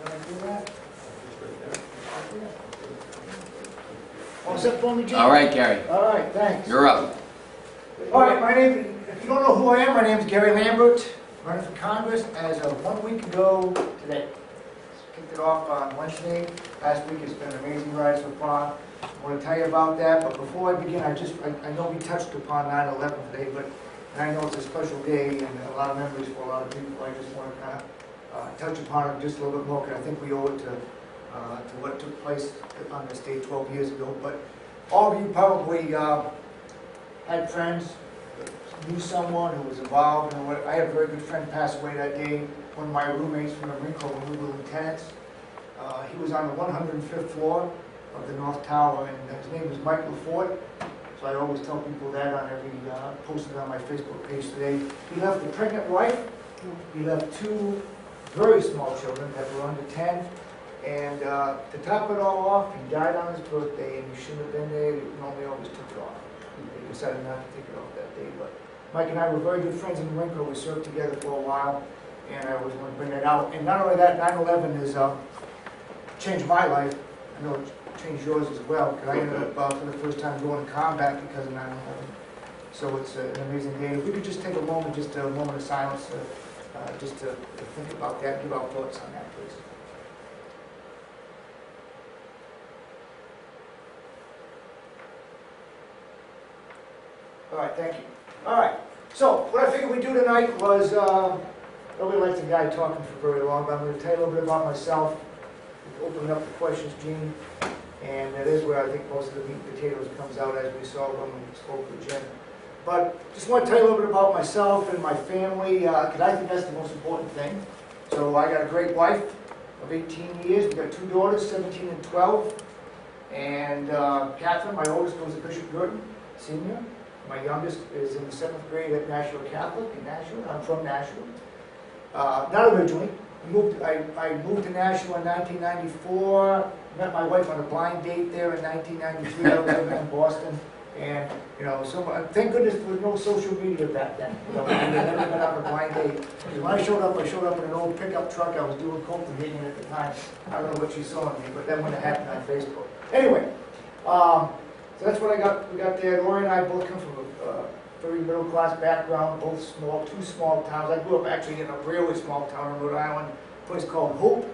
Can I do that? All set for me, Jim? All right, Gary, All right, thanks. you're up. All right, my name, if you don't know who I am, my name is Gary Lambert, running for Congress as of 1 week ago today. Kicked it off on Wednesday. Last week it's been an amazing ride so far. I want to tell you about that, but before I begin, I know we touched upon 9/11 today, but I know it's a special day and a lot of memories for a lot of people. I just want to kind of touch upon it just a little bit more, because I think we owe it to what took place on this day 12 years ago. But all of you probably had friends, knew someone who was involved in what. I had a very good friend pass away that day. One of my roommates from the Marine Corps when we were lieutenants. He was on the 105th floor of the North Tower, and his name was Mike LaFort. So I always tell people that on every posted on my Facebook page today. He left a pregnant wife. He left two very small children that were under 10. And to top it all off, he died on his birthday, and he shouldn't have been there. He normally always took it off. He decided not to take it off that day. But Mike and I were very good friends in the Marine Corps. We served together for a while, and I always want to bring that out. And not only that, 9/11 has changed my life. I know it changed yours as well, because I ended up for the first time going to combat because of 9/11. So it's an amazing day. If we could just take a moment, just a moment of silence, just to think about that, give our thoughts on that, please. All right, thank you. All right, so what I figured we'd do tonight was, nobody likes a guy talking for very long, but I'm going to tell you a little bit about myself, open up the questions, Gene, and that is where I think most of the meat and potatoes comes out, as we saw when we spoke with Jim. But just want to tell you a little bit about myself and my family, because I think that's the most important thing. So I got a great wife of 18 years. We've got two daughters, 17 and 12. And Catherine, my oldest, goes to Bishop Girton, senior. My youngest is in the 7th grade at Nashua Catholic in Nashua. I'm from Nashua. Not originally. I moved to Nashua in 1994. Met my wife on a blind date there in 1993. I was living in Boston. And, you know, so thank goodness there was no social media back then. You know, we never met on a blind date. When I showed up in an old pickup truck. I was doing Copenhagen at the time. I don't know what she saw in me, but that wouldn't have happened on Facebook. Anyway, so that's what we got there. Lori and I both come from a very middle-class background, both two small towns. I grew up actually in a really small town in Rhode Island, a place called Hope,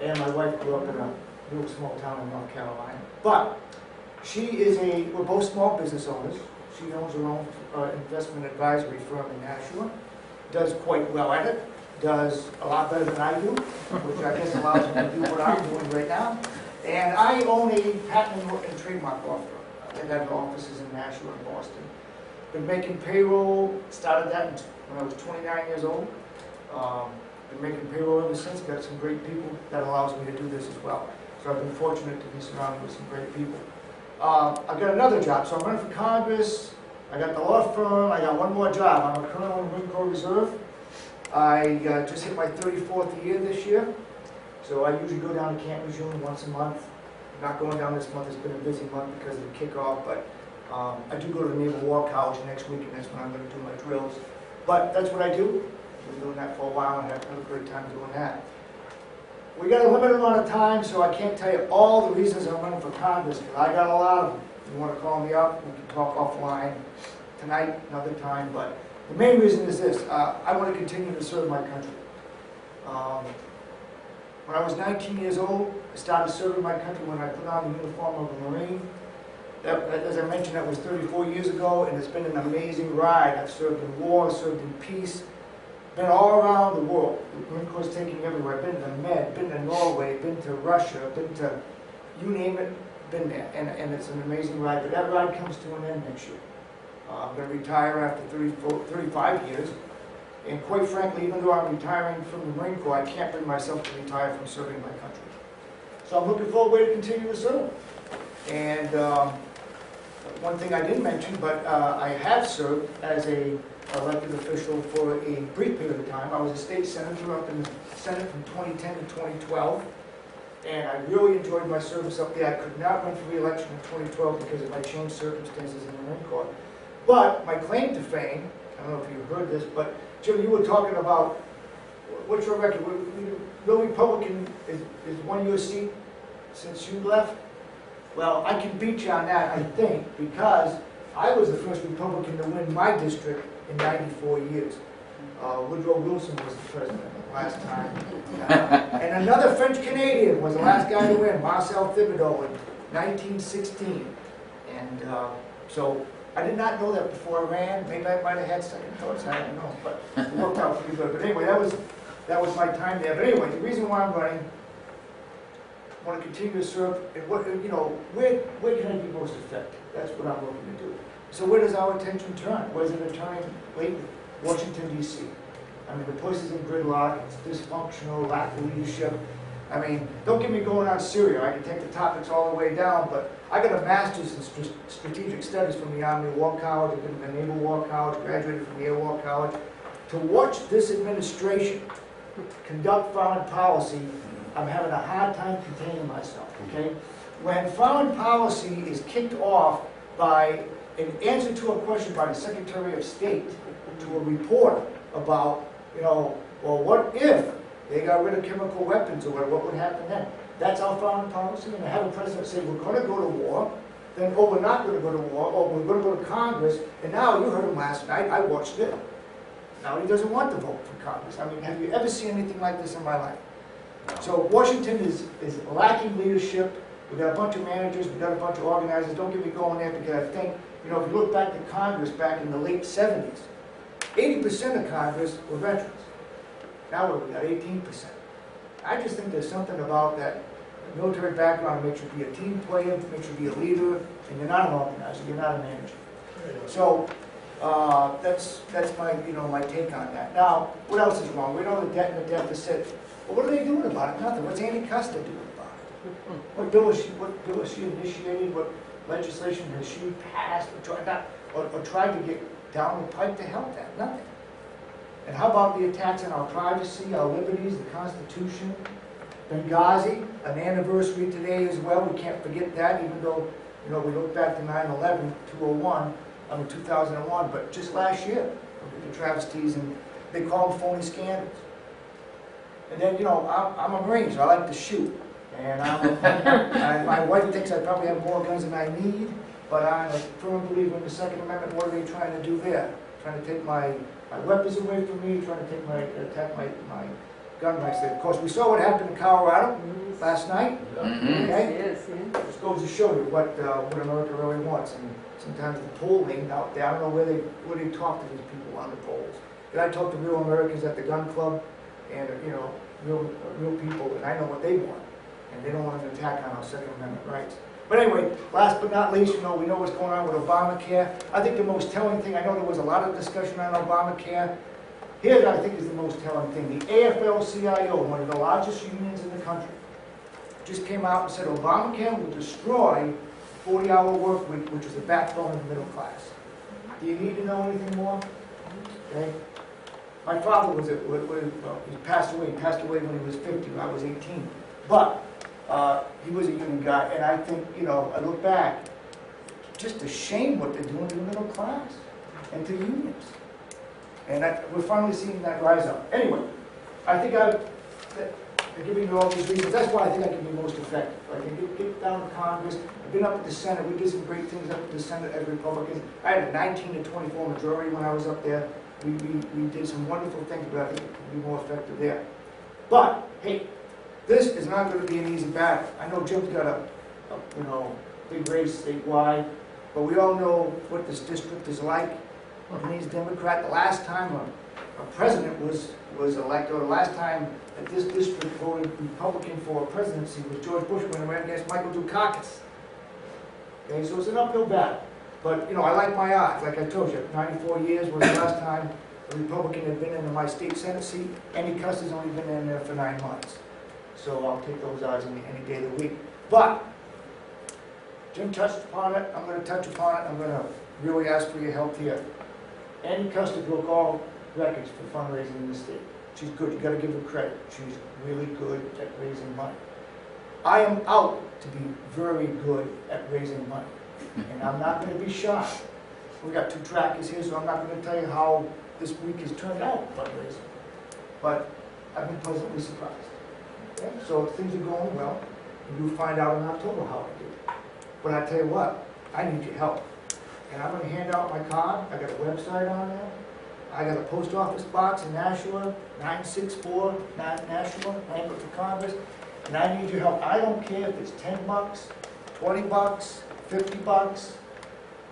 and my wife grew up in a real small town in North Carolina. But we're both small business owners. She owns her own investment advisory firm in Nashua, does quite well at it, does a lot better than I do, which I guess allows me to do what I'm doing right now. And I own a patent and trademark law firm. I have offices in Nashua and Boston. Been making payroll, started that when I was 29 years old. Been making payroll ever since, got some great people. That allows me to do this as well. So I've been fortunate to be surrounded with some great people. I've got another job, so I'm running for Congress. I got the law firm, I got one more job. I'm a colonel in the Marine Corps Reserve. I just hit my 34th year this year. So I usually go down to Camp Lejeune once a month. I'm not going down this month, it's been a busy month because of the kickoff, but I do go to the Naval War College next week, and that's when I'm going to do my drills. But that's what I do. I've been doing that for a while and have a great time doing that. We got a limited amount of time, so I can't tell you all the reasons I'm running for Congress, because I got a lot of them. If you want to call me up, we can talk offline tonight, another time. But the main reason is this. I want to continue to serve my country. When I was 19 years old, I started serving my country when I put on the uniform of a Marine. As I mentioned, that was 34 years ago, and it's been an amazing ride. I've served in war, served in peace, been all around the world. The Marine Corps is taking everywhere. I've been to Med, been to Norway, been to Russia, been to, you name it, been there. And it's an amazing ride. But that ride comes to an end next year. I'm going to retire after 35 years. And quite frankly, even though I'm retiring from the Marine Corps, I can't bring myself to retire from serving my country. So I'm looking for a way to continue to serve. And one thing I didn't mention, but I have served as a elected official for a brief period of time. I was a state senator up in the Senate from 2010 to 2012. And I really enjoyed my service up there. I could not run for re-election in 2012 because of my changed circumstances in the Marine Corps. But my claim to fame, I don't know if you heard this, but Jim, you were talking about what's your record? Real Republican is won your seat since you left? Well, I can beat you on that, I think, because I was the first Republican to win my district in 94 years. Woodrow Wilson was the president last time. And another French-Canadian was the last guy to win, Marcel Thibodeau, in 1916. And so I did not know that before I ran. Maybe I might have had second thoughts, I don't know, but it worked out pretty good. But anyway, that was my time there. But anyway, the reason why I'm running, I want to continue to serve, and what, you know, where can I be most effective? That's what I'm looking to do. So where does our attention turn? Where is it turning lately? Washington, D.C. I mean, the place is in gridlock, it's dysfunctional, lack of leadership. I mean, don't get me going on Syria. I can take the topics all the way down, but I got a master's in strategic studies from the Army War College, I've been in the Naval War College, graduated from the Air War College. To watch this administration conduct foreign policy, I'm having a hard time containing myself, okay? When foreign policy is kicked off by an answer to a question by the Secretary of State to a reporter about, you know, well, what if they got rid of chemical weapons, or what would happen then? That's our foreign policy, and to have a president say, we're going to go to war, then, oh, we're not going to go to war, or we're going to go to Congress, and now, you heard him last night, I watched it. Now he doesn't want to vote for Congress. I mean, have you ever seen anything like this in my life? So Washington is lacking leadership. We've got a bunch of managers, we've got a bunch of organizers. Don't get me going there, because I think, you know, if you look back to Congress back in the late 70s, 80% of Congress were veterans. Now we've got 18%. I just think there's something about that military background that makes you be a team player, makes you be a leader, and you're not an organizer, you're not a manager. So that's my, you know, my take on that. Now, what else is wrong? We know the debt and the deficit. Well, what are they doing about it? Nothing. What's Andy Custer doing about it? What bill has she initiated? What legislation has she passed or tried to get down the pipe to help that? Nothing. And how about the attacks on our privacy, our liberties, the Constitution? Benghazi, an anniversary today as well. We can't forget that, even though, you know, we look back to 9/11, 2001, but just last year, the travesties, and they call them phony scandals. And then, you know, I'm a Marine, so I like to shoot. And my wife thinks I probably have more guns than I need, but I'm a firm believer in the Second Amendment. What are they trying to do there? Trying to take my weapons away from me, trying to attack my gun rights there. Of course, we saw what happened in Colorado last night. Okay? Yes. This goes to show you what America really wants. And sometimes the polling out there, I don't know where they talk to these people on the polls. And I talk to real Americans at the gun club, and, you know, real people, and I know what they want. And they don't want an attack on our Second Amendment rights. But anyway, last but not least, you know, we know what's going on with Obamacare. I think the most telling thing, I know there was a lot of discussion on Obamacare. Here, I think, is the most telling thing. The AFL-CIO, one of the largest unions in the country, just came out and said Obamacare will destroy 40-hour work week, which is the backbone of the middle class. Do you need to know anything more? Okay. My father he passed away. He passed away when he was 50. I was 18. But he was a union guy, and I think, you know, I look back, just a shame what they're doing to the middle class and to unions. And we're finally seeing that rise up. Anyway, I think I'm giving you all these reasons. That's why I think I can be most effective. I can get down to Congress. I've been up at the Senate. We did some great things up at the Senate as Republicans. I had a 19-24 majority when I was up there. We did some wonderful things, but I think it can be more effective there. But, hey, this is not going to be an easy battle. I know Jim's got a big race statewide, but we all know what this district is like. And he's Democrat. The last time a president was elected, or the last time that this district voted Republican for a presidency was George Bush when he ran against Michael Dukakis. Okay, so it's an uphill battle. But, you know, I like my odds. Like I told you, 94 years was the last time a Republican had been in my state Senate seat. Andy Custer's only been in there for 9 months. So I'll take those odds any day of the week. But Jim touched upon it. I'm going to touch upon it. I'm going to really ask for your help here. Andy Custer broke all records for fundraising in the state. She's good. You've got to give her credit. She's really good at raising money. I am out to be very good at raising money. And I'm not going to be shy. We've got 2 trackers here, so I'm not going to tell you how this week has turned out fundraising. But I've been pleasantly surprised. Okay? So things are going well, and you'll find out in October how I do. But I tell you what, I need your help. And I'm gonna hand out my card. I got a website on there. I got a post office box in Nashua, 964 Nashua, Lambert for Congress. And I need your help. I don't care if it's 10 bucks, 20 bucks, 50 bucks.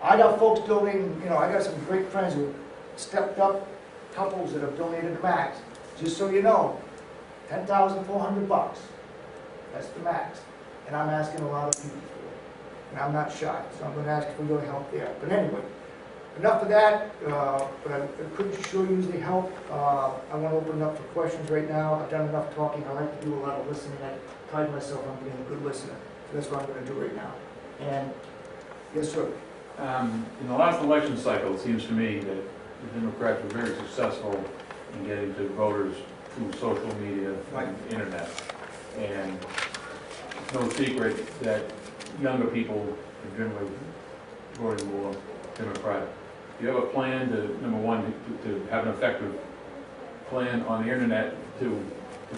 I got folks donating, you know, I got some great friends who stepped up, couples that have donated the max. Just so you know, 10,400 bucks. That's the max. And I'm asking a lot of people for it. And I'm not shy, so I'm gonna ask for your help there. But anyway, enough of that, but I could sure use the help. I want to open it up for questions right now. I've done enough talking. I like to do a lot of listening. I pride myself on being a good listener. So that's what I'm going to do right now. And, yes, sir. In the last election cycle, it seems to me that the Democrats were very successful in getting to voters through social media and internet. And it's no secret that younger people are generally voting more Democratic. Do you have a plan to, number one, to have an effective plan on the internet to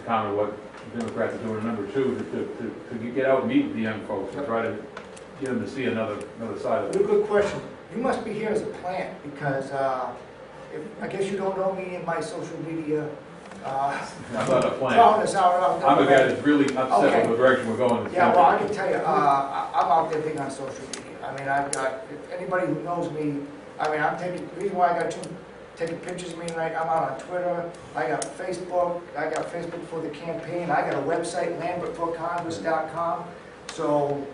counter what the Democrats are doing, and number two, to get out and meet with the young folks and try to get them to see another side of it? Good question. You must be here as a plan, because I guess you don't know me in my social media. I'm not a plan. I'm a guy that's really upset with the direction we're going. Yeah, well, I can tell you, I'm out there big on social media. I mean, I've got, if anybody who knows me, I mean, the reason why I got taking pictures of me right, I'm out on Twitter, I got Facebook for the campaign, I got a website, lambertforcongress.com. So,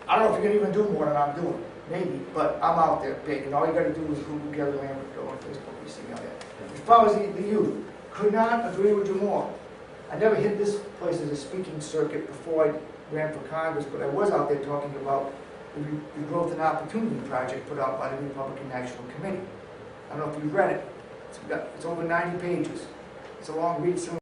I don't know if you're gonna even do more than I'm doing, maybe, but I'm out there big, and all you gotta do is Google Gary Lambert, go on Facebook, you see me out there. As far as the youth, could not agree with you more. I never hit this place as a speaking circuit before I ran for Congress, but I was out there talking about the Growth and Opportunity Project put out by the Republican National Committee. I don't know if you've read it. It's over 90 pages. It's a long read.